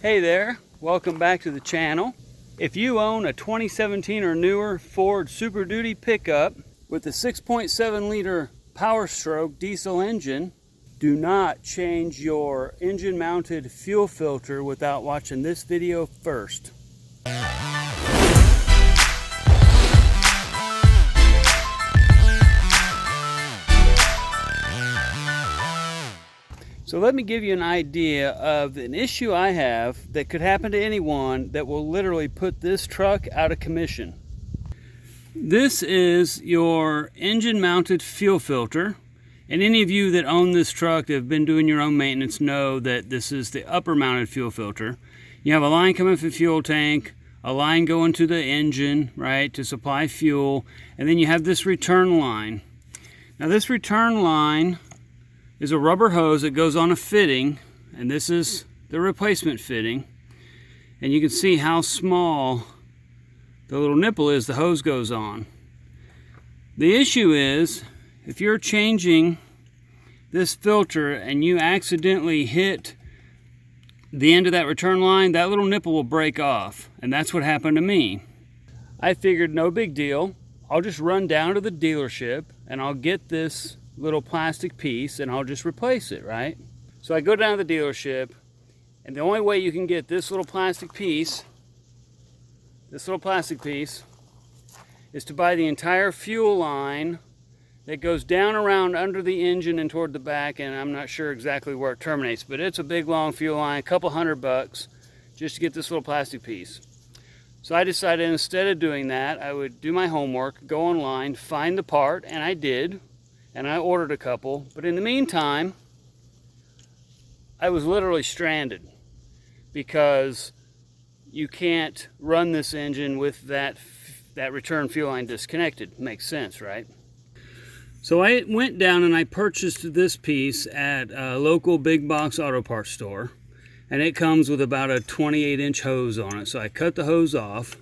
Hey there, welcome back to the channel. If you own a 2017 or newer Ford Super Duty pickup with a 6.7 liter Power Stroke diesel engine, do not change your engine mounted fuel filter without watching this video first. So let me give you an idea of an issue I have that could happen to anyone that will literally put this truck out of commission. This is your engine mounted fuel filter, and any of you that own this truck that have been doing your own maintenance know that this is the upper mounted fuel filter. You have a line coming from the fuel tank, a line going to the engine, right, to supply fuel, and then you have this return line. Now this return line is a rubber hose that goes on a fitting, and this is the replacement fitting, and you can see how small the little nipple is the hose goes on. The issue is if you're changing this filter and you accidentally hit the end of that return line, that little nipple will break off, and that's what happened to me. I figured no big deal, I'll just run down to the dealership and I'll get this little plastic piece and I'll just replace it, right? So I go down to the dealership, and the only way you can get this little plastic piece is to buy the entire fuel line that goes down around under the engine and toward the back, and I'm not sure exactly where it terminates, but it's a big long fuel line, a couple $100 just to get this little plastic piece. So I decided instead of doing that, I would do my homework, go online, find the part, and I did. And I ordered a couple, but in the meantime, I was literally stranded because you can't run this engine with that return fuel line disconnected. Makes sense, right? So I went down and I purchased this piece at a local big box auto parts store, and it comes with about a 28-inch hose on it. So I cut the hose off,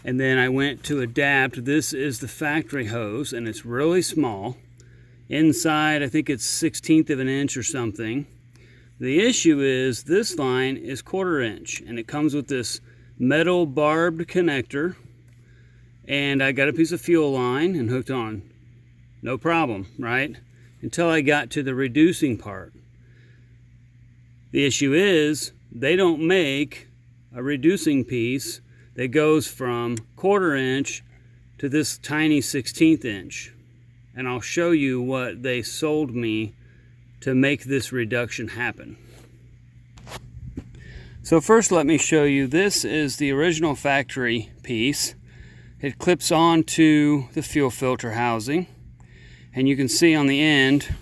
and then I went to adapt. This is the factory hose, and it's really small. Inside, I think it's 1/16 of an inch or something. The issue is this line is 1/4 inch, and it comes with this metal barbed connector, and I got a piece of fuel line and hooked on. No problem, right? Until I got to the reducing part. The issue is they don't make a reducing piece that goes from 1/4 inch to this tiny 1/16 inch. And I'll show you what they sold me to make this reduction happen. So first let me show you, this is the original factory piece. It clips onto the fuel filter housing, and you can see on the end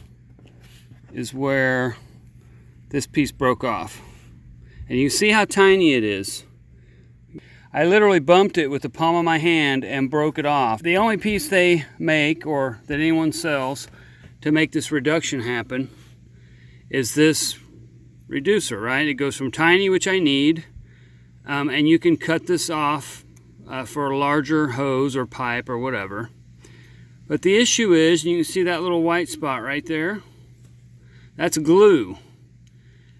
is where this piece broke off. And you see how tiny it is. I literally bumped it with the palm of my hand and broke it off. The only piece they make, or that anyone sells, to make this reduction happen is this reducer, right? It goes from tiny, which I need, and you can cut this off for a larger hose or pipe or whatever. But the issue is, you can see that little white spot right there? That's glue.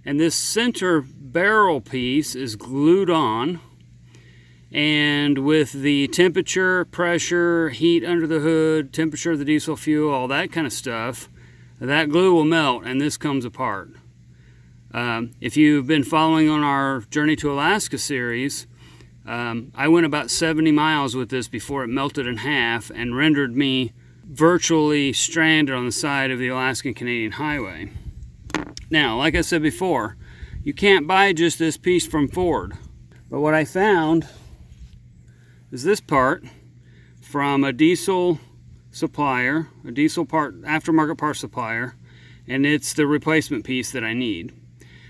And this center barrel piece is glued on. And with the temperature, pressure, heat under the hood, temperature of the diesel fuel, all that kind of stuff, that glue will melt and this comes apart. If you've been following on our Journey to Alaska series, I went about 70 miles with this before it melted in half and rendered me virtually stranded on the side of the Alaskan-Canadian highway. Now, like I said before, you can't buy just this piece from Ford. But what I found is this part from a diesel supplier, a diesel aftermarket part supplier, and it's the replacement piece that I need.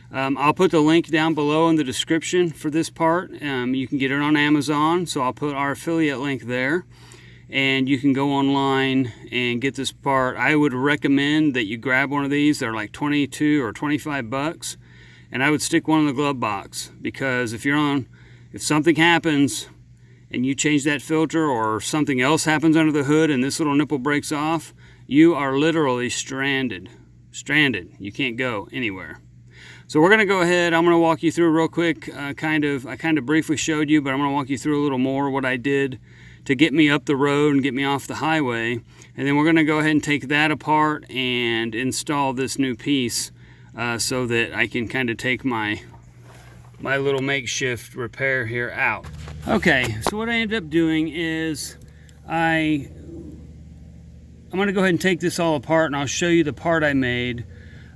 I'll put the link down below in the description for this part. You can get it on Amazon, so I'll put our affiliate link there, and you can go online and get this part. I would recommend that you grab one of these. They're like 22 or 25 bucks, and I would stick one in the glove box, because if something happens and you change that filter, or something else happens under the hood and this little nipple breaks off, you are literally stranded. You can't go anywhere. So we're gonna go ahead, I'm gonna walk you through real quick, I kind of briefly showed you, but I'm gonna walk you through a little more what I did to get me up the road and get me off the highway. And then we're gonna go ahead and take that apart and install this new piece so that I can kind of take my little makeshift repair here out. Okay, so what I ended up doing is I'm gonna go ahead and take this all apart and I'll show you the part I made.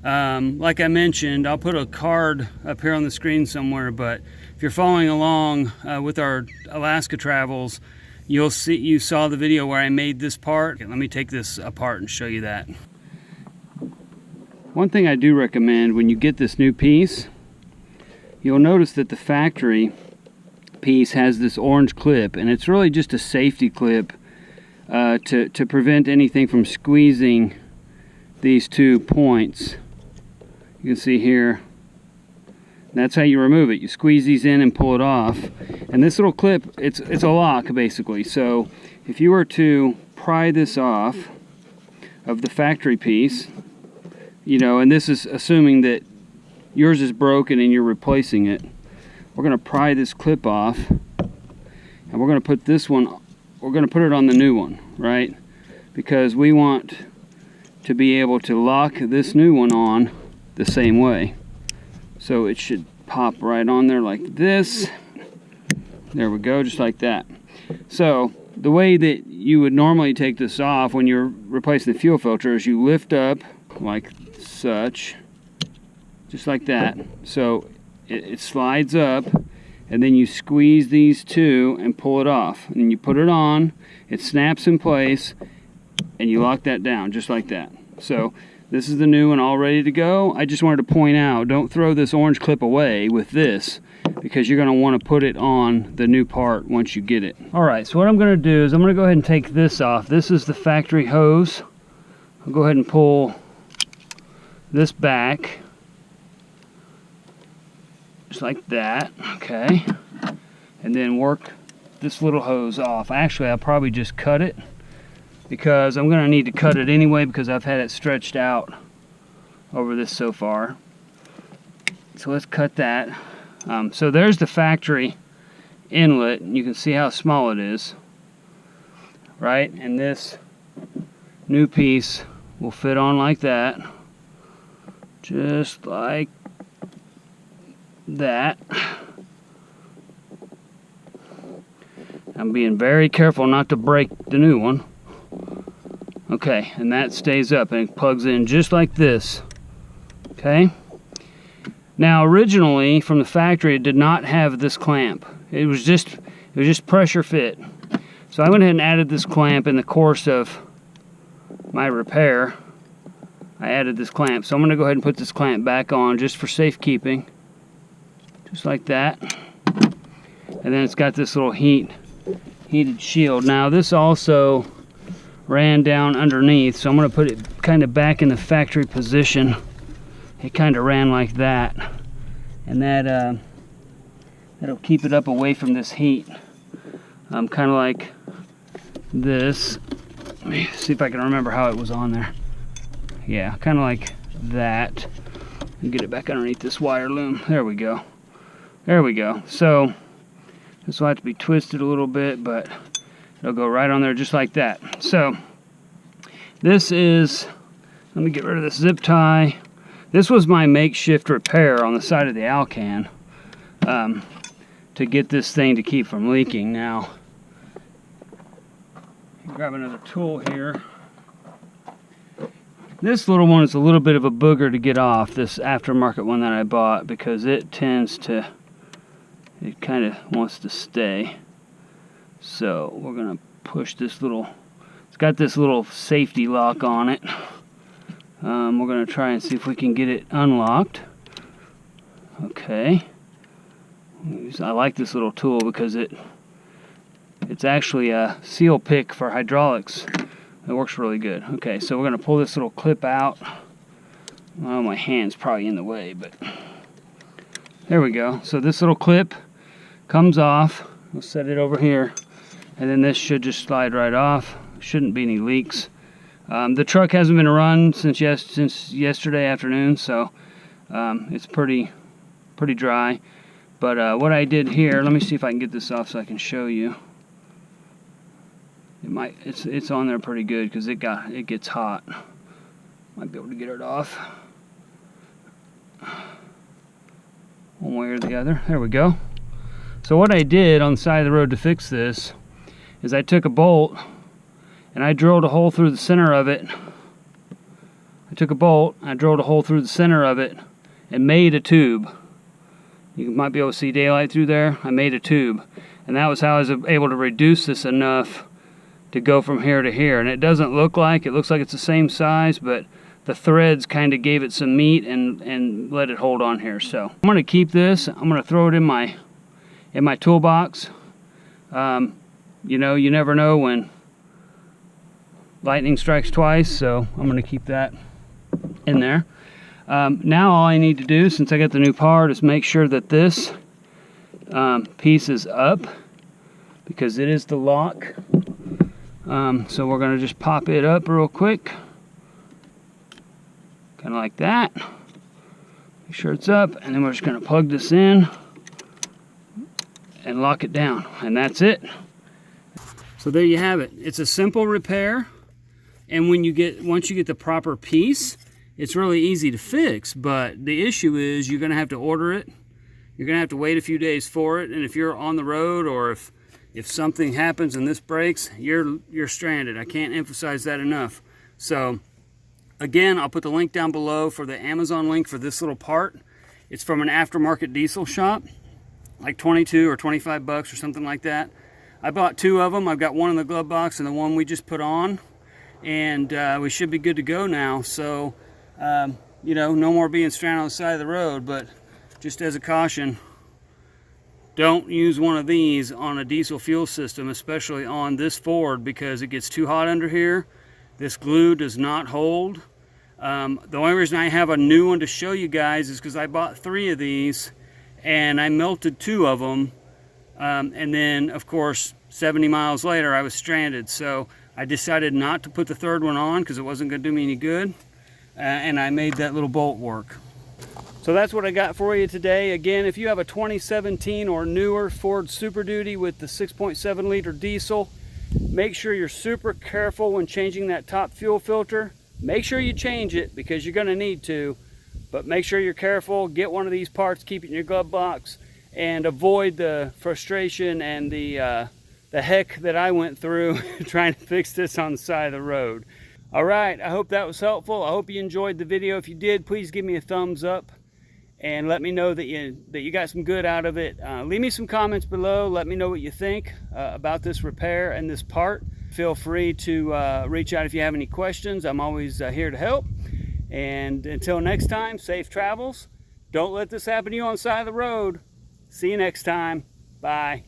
Like I mentioned, I'll put a card up here on the screen somewhere, but if you're following along with our Alaska travels, you saw the video where I made this part. Let me take this apart and show you that. One thing I do recommend when you get this new piece, you'll notice that the factory piece has this orange clip, and it's really just a safety clip to prevent anything from squeezing these 2 points. You can see here, that's how you remove it. You squeeze these in and pull it off. And this little clip, it's a lock basically. So if you were to pry this off of the factory piece, you know, and this is assuming that yours is broken and you're replacing it, we're going to pry this clip off and we're going to put this one, we're going to put it on the new one, right? Because we want to be able to lock this new one on the same way. So it should pop right on there like this. There we go, just like that. So the way that you would normally take this off when you're replacing the fuel filter is you lift up like such, just like that. So it slides up, and then you squeeze these two and pull it off. And then you put it on, it snaps in place, and you lock that down just like that. So this is the new one all ready to go. I just wanted to point out, don't throw this orange clip away with this, because you're going to want to put it on the new part once you get it. Alright, so what I'm going to do is I'm going to go ahead and take this off. This is the factory hose. I'll go ahead and pull this back. Just like that, okay. And then work this little hose off. Actually, I'll probably just cut it, because I'm going to need to cut it anyway because I've had it stretched out over this so far. So let's cut that. So there's the factory inlet. You can see how small it is, right? And this new piece will fit on like that, just like that. I'm being very careful not to break the new one. Okay, and that stays up and it plugs in just like this. Okay. Now originally from the factory it did not have this clamp. It was just pressure fit. So I went ahead and added this clamp in the course of my repair. I added this clamp. So I'm going to go ahead and put this clamp back on just for safekeeping. Just like that. And then it's got this little heated shield. Now this also ran down underneath, so I'm going to put it kind of back in the factory position. It kind of ran like that, and that'll keep it up away from this heat. Kind of like this. Let me see if I can remember how it was on there. Yeah, kind of like that. And get it back underneath this wire loom. There we go. There we go. So this will have to be twisted a little bit, but it'll go right on there just like that. So this is, let me get rid of this zip tie. This was my makeshift repair on the side of the Alcan to get this thing to keep from leaking. Now, grab another tool here. This little one is a little bit of a booger to get off, this aftermarket one that I bought, because it tends to, it kind of wants to stay. So we're going to push this little, it's got this little safety lock on it. We're going to try and see if we can get it unlocked. Okay. I like this little tool because it's actually a seal pick for hydraulics. It works really good. Okay, so we're going to pull this little clip out. Well, my hand's probably in the way, but there we go. So this little clip comes off. We'll set it over here. And then this should just slide right off. Shouldn't be any leaks. The truck hasn't been run since yesterday afternoon, so It's pretty dry. But what I did here, let me see if I can get this off so I can show you. It's on there pretty good because it gets hot. Might be able to get it off one way or the other. There we go. So what I did on the side of the road to fix this is I took a bolt and I drilled a hole through the center of it. I took a bolt, I drilled a hole through the center of it and made a tube. You might be able to see daylight through there. I made a tube, and that was how I was able to reduce this enough to go from here to here. And it doesn't look like, it looks like it's the same size, but the threads kind of gave it some meat and let it hold on here. So I'm going to keep this. I'm going to throw it in my toolbox. You know, you never know when lightning strikes twice, so I'm going to keep that in there. Now all I need to do, since I got the new part, is make sure that this piece is up, because it is the lock. So we're going to just pop it up real quick, kind of like that. Make sure it's up, and then we're just going to plug this in and lock it down, and that's it. So there you have it. It's a simple repair, and once you get the proper piece, it's really easy to fix. But the issue is you're going to have to order it. You're going to have to wait a few days for it, and if you're on the road or if something happens and this breaks, you're stranded. I can't emphasize that enough. So again, I'll put the link down below for the Amazon link for this little part. It's from an aftermarket diesel shop, like 22 or 25 bucks or something like that. I bought 2 of them. I've got one in the glove box and the one we just put on, and we should be good to go now. So you know, no more being stranded on the side of the road. But just as a caution, don't use one of these on a diesel fuel system, especially on this Ford, because it gets too hot under here. This glue does not hold. The only reason I have a new one to show you guys is because I bought 3 of these and I melted 2 of them, and then of course 70 miles later I was stranded. So I decided not to put the 3rd one on because it wasn't going to do me any good, and I made that little bolt work. So that's what I got for you today. Again, if you have a 2017 or newer Ford Super Duty with the 6.7 liter diesel, make sure you're super careful when changing that top fuel filter. Make sure you change it because you're going to need to, but make sure you're careful. Get one of these parts, keep it in your glove box, and avoid the frustration and the heck that I went through trying to fix this on the side of the road. All right, I hope that was helpful. I hope you enjoyed the video. If you did, please give me a thumbs up and let me know that you got some good out of it. Leave me some comments below. Let me know what you think about this repair and this part. Feel free to reach out if you have any questions. I'm always here to help. And until next time, safe travels. Don't let this happen to you on the side of the road. See you next time. Bye.